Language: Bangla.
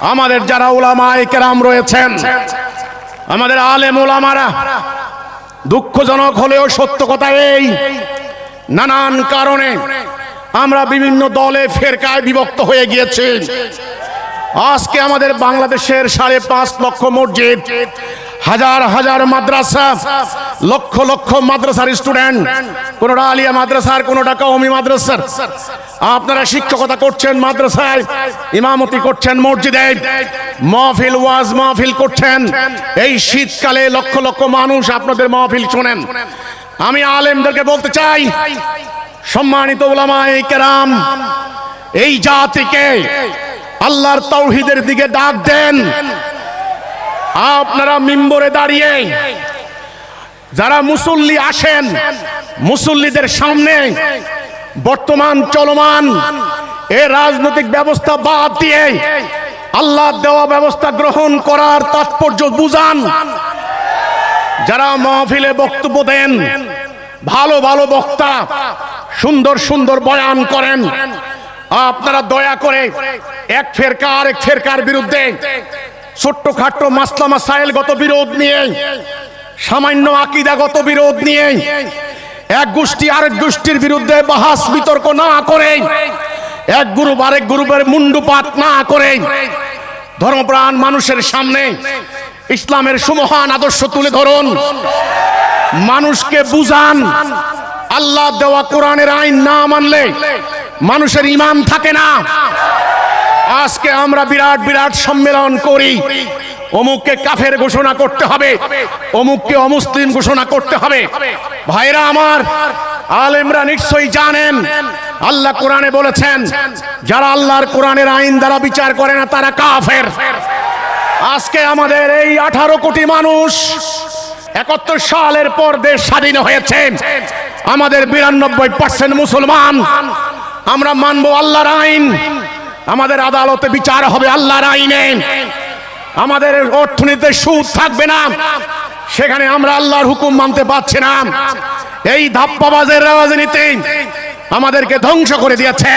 আমাদের যারা উলামায়ে কেরাম রয়েছেন, আমাদের আলেম উলামারা, দুঃখজনক হলেও সত্য কথা এই, নানান কারণে আমরা বিভিন্ন দলে ফেরকায় বিভক্ত হয়ে গিয়েছি। আজকে আমাদের বাংলাদেশের 5.5 লক্ষ মসজিদ, হাজার হাজার মাদ্রাসা, লক্ষ লক্ষ মাদ্রাসার স্টুডেন্ট, কোনটা আলিয়া মাদ্রাসার, কোনটা কওমি মাদ্রাসার। আপনারা শিক্ষকতা করছেন মাদ্রাসায়, ইমামতি করছেন মসজিদে, মাহফিল ওয়াজ মাহফিল করছেন। এই শীতকালে লক্ষ লক্ষ মানুষ আপনাদের মাহফিল শোনেন। আমি আলেমদেরকে বলতে চাই, সম্মানিত উলামায়ে কেরাম, এই জাতিকে আল্লাহর তাওহীদের দিকে ডাক দেন। আপনারা মিম্বরে দাঁড়িয়ে যারা মুসল্লি আসেন, মুসল্লিদের সামনে বর্তমান চলমান এই রাজনৈতিক ব্যবস্থা বাদ দিয়ে আল্লাহর দেওয়া ব্যবস্থা গ্রহণ করার তাৎপর্য বুঝান। যারা মাহফিলে বক্তব্য দেন, ভালো ভালো বক্তা সুন্দর সুন্দর বয়ান করেন, আপনারা দয়া করে এক ফেরকা আরেক ফেরকার বিরুদ্ধে ছোট্টখাট্ট মাসলা মাসাইলগত বিরোধ নিয়ে, সামান্য আকীদাগত বিরোধ নিয়ে এক গোষ্ঠী আরেক গোষ্ঠীর বিরুদ্ধে বাহাস বিতর্ক না করে, এক গ্রুপ আরেক গ্রুপের মুন্ডুপাত না করে, ধর্মপ্রাণ মানুষের সামনে ইসলামের সুমহান আদর্শ তুলে ধরুন, মানুষকে বুঝান। আল্লাহ দেওয়া কোরআনের আইন না মানলে মানুষের ঈমান থাকে না। আজকে আমরা বিরাট বিরাট সম্মেলন করি, অমুককে কাফের ঘোষণা করতে হবে, অমুককে অমুসলিম ঘোষণা করতে হবে। ভাইরা আমার, আলেমরা নিশ্চয়ই জানেন আল্লাহ কোরআনে বলেছেন, যারা আল্লাহর কোরআনের আইন দ্বারা বিচার করে না তারা কাফের। আজকে আমাদের এই 18 কোটি মানুষ, 71 সালের পর দেশ স্বাধীন হয়েছে, আমাদের 92% মুসলমান। আমরা মানবো আল্লাহর আইন, আমাদের আদালতে বিচার হবে আল্লাহর আইনে, আমাদের অর্থনীতিতে সুদ থাকবে না, সেখানে আমরা আল্লাহর হুকুম মানতে পারছি না। এই ধাপ্পাবাজের রাজনীতি আমাদেরকে ধ্বংস করে দিয়েছে।